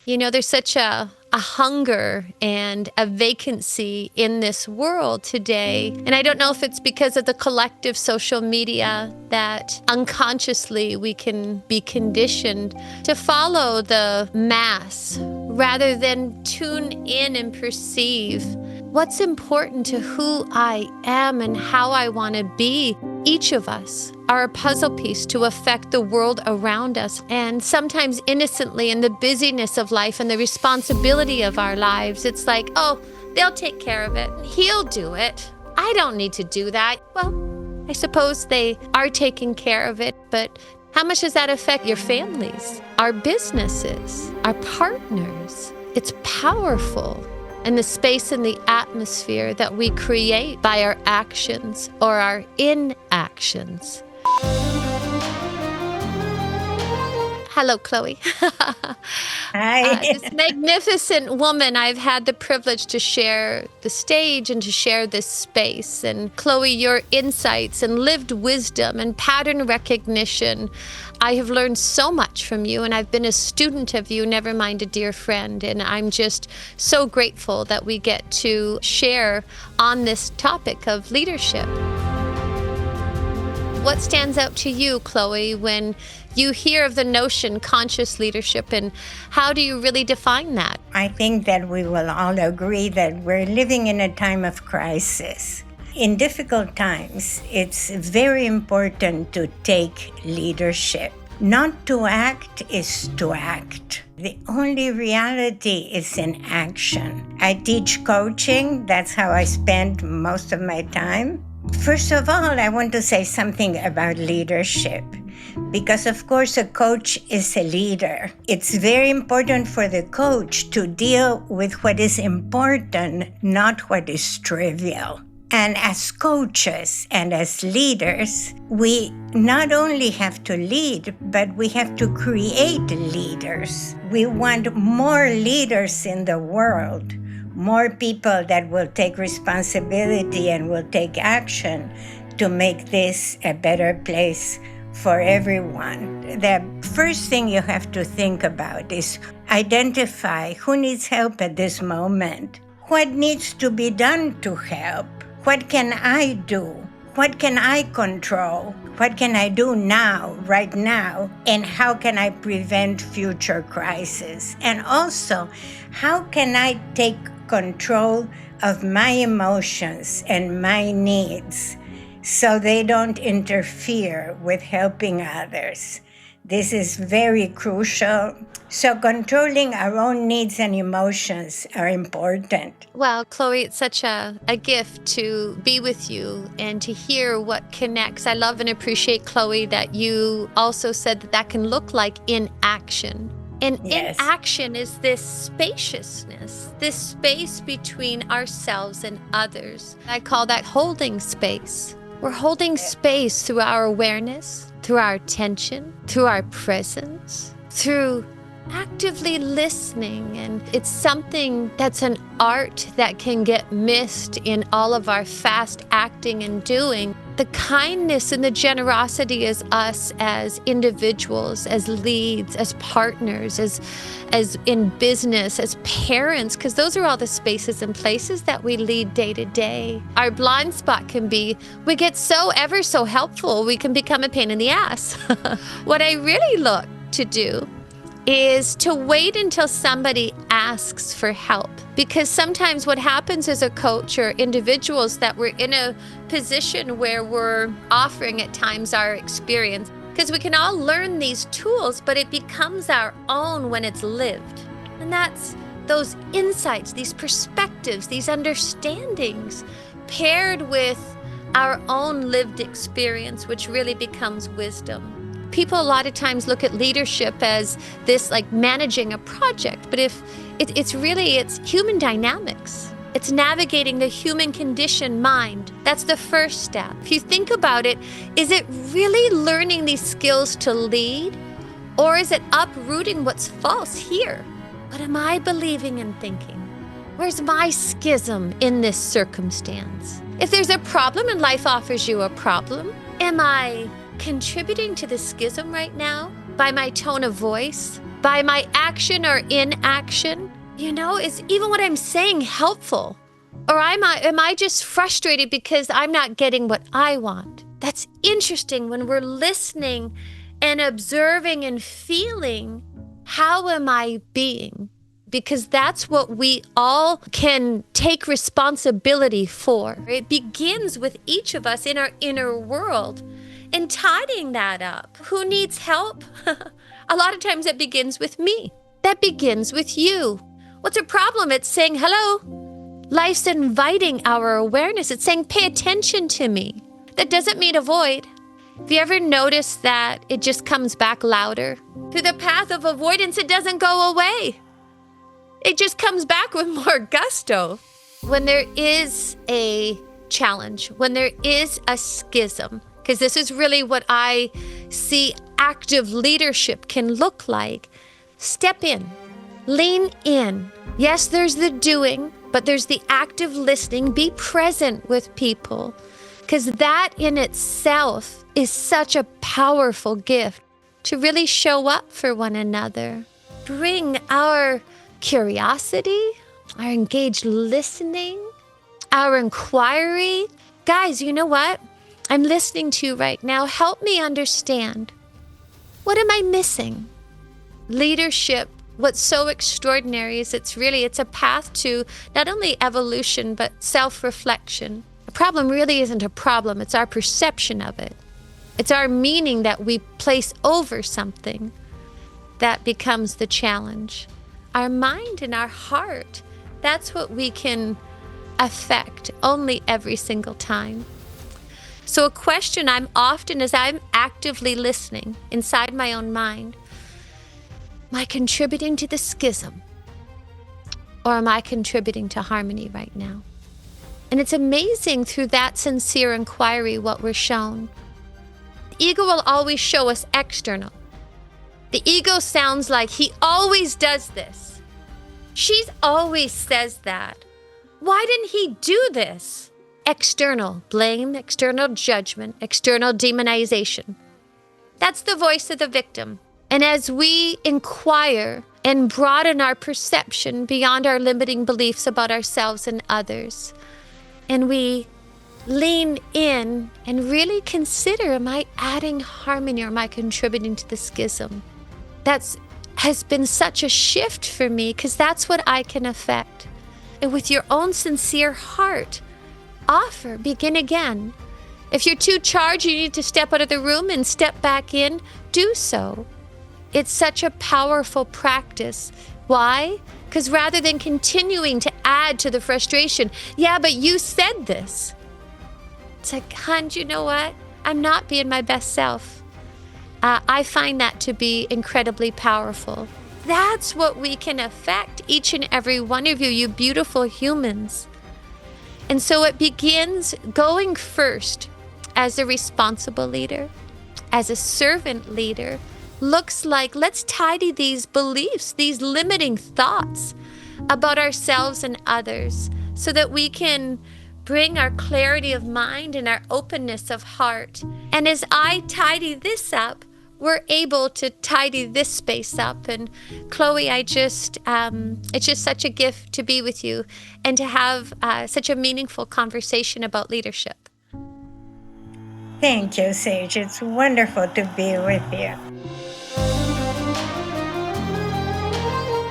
There's such a hunger and a vacancy in this world today. And I don't know if it's because of the collective social media that unconsciously we can be conditioned to follow the mass rather than tune in and perceive what's important to who I am and how I want to be. Each of us are a puzzle piece to affect the world around us. And sometimes innocently in the busyness of life and the responsibility of our lives, it's like, oh, they'll take care of it. He'll do it. I don't need to do that. Well, I suppose they are taking care of it, but how much does that affect your families, our businesses, our partners? It's powerful. And the space and the atmosphere that we create by our actions or our inactions. Hello, Cloé. Hi. This magnificent woman, I've had the privilege to share the stage and to share this space. And Cloé, your insights and lived wisdom and pattern recognition, I have learned so much from you, and I've been a student of you, never mind a dear friend. And I'm just so grateful that we get to share on this topic of leadership. What stands out to you, Cloé, when you hear of the notion conscious leadership, and how do you really define that? I think that we will all agree that we're living in a time of crisis. In difficult times, it's very important to take leadership. Not to act is to act. The only reality is in action. I teach coaching. That's how I spend most of my time. First of all, I want to say something about leadership. Because, of course, a coach is a leader. It's very important for the coach to deal with what is important, not what is trivial. And as coaches and as leaders, we not only have to lead, but we have to create leaders. We want more leaders in the world, more people that will take responsibility and will take action to make this a better place for everyone. The first thing you have to think about is identify who needs help at this moment. What needs to be done to help? What can I do? What can I control? What can I do now, right now? And how can I prevent future crises? And also, how can I take control of my emotions and my needs so they don't interfere with helping others? This is very crucial. So controlling our own needs and emotions are important. Well, Cloé, it's such a gift to be with you and to hear what connects. I love and appreciate, Cloé, that you also said that can look like inaction. And Yes. inaction is this spaciousness, this space between ourselves and others. I call that holding space. We're holding space through our awareness, through our attention, through our presence, through actively listening. And it's something that's an art that can get missed in all of our fast acting and doing. The kindness and the generosity as us as individuals, as leads, as partners, as in business, as parents, because those are all the spaces and places that we lead day to day. Our blind spot can be, we get so ever so helpful, we can become a pain in the ass. What I really look to do is to wait until somebody asks for help. Because sometimes what happens as a coach or individuals that we're in a position where we're offering at times our experience, because we can all learn these tools, but it becomes our own when it's lived. And that's those insights, these perspectives, these understandings paired with our own lived experience, which really becomes wisdom. People a lot of times look at leadership as this like managing a project, but if it's human dynamics. It's navigating the human condition mind. That's the first step. If you think about it, is it really learning these skills to lead, or is it uprooting what's false here? What am I believing and thinking? Where's my schism in this circumstance? If there's a problem and life offers you a problem, am I contributing to the schism right now by my tone of voice, by my action or inaction? Is even what I'm saying helpful? Or am I just frustrated because I'm not getting what I want? That's interesting when we're listening and observing and feeling, how am I being? Because that's what we all can take responsibility for. It begins with each of us in our inner world and tidying that up. Who needs help? A lot of times that begins with me. That begins with you. What's a problem? It's saying, hello. Life's inviting our awareness. It's saying, pay attention to me. That doesn't mean avoid. Have you ever noticed that it just comes back louder? Through the path of avoidance, it doesn't go away. It just comes back with more gusto. When there is a challenge, when there is a schism, because this is really what I see active leadership can look like, step in, lean in. Yes, there's the doing, but there's the active listening. Be present with people, because that in itself is such a powerful gift to really show up for one another. Bring our curiosity, our engaged listening, our inquiry. Guys, you know what? I'm listening to you right now. Help me understand. What am I missing? Leadership, what's so extraordinary is it's a path to not only evolution, but self-reflection. A problem really isn't a problem. It's our perception of it. It's our meaning that we place over something that becomes the challenge. Our mind and our heart, that's what we can affect only every single time. So a question I'm often, as I'm actively listening inside my own mind, am I contributing to the schism? Or am I contributing to harmony right now? And it's amazing through that sincere inquiry what we're shown. The ego will always show us external. The ego sounds like he always does this. She always says that. Why didn't he do this? External blame, external judgment, external demonization. That's the voice of the victim. And as we inquire and broaden our perception beyond our limiting beliefs about ourselves and others, and we lean in and really consider, am I adding harmony or am I contributing to the schism? Has been such a shift for me, because that's what I can affect. And with your own sincere heart, offer, begin again. If you're too charged, you need to step out of the room and step back in, do so. It's such a powerful practice. Why? Because rather than continuing to add to the frustration, yeah, but you said this. It's like, hun, you know what? I'm not being my best self. I find that to be incredibly powerful. That's what we can affect, each and every one of you, you beautiful humans. And so it begins going first as a responsible leader, as a servant leader. Looks like, let's tidy these beliefs, these limiting thoughts about ourselves and others, so that we can bring our clarity of mind and our openness of heart. And as I tidy this up, we're able to tidy this space up. And Cloé, it's just such a gift to be with you and to have such a meaningful conversation about leadership. Thank you, Sage. It's wonderful to be with you.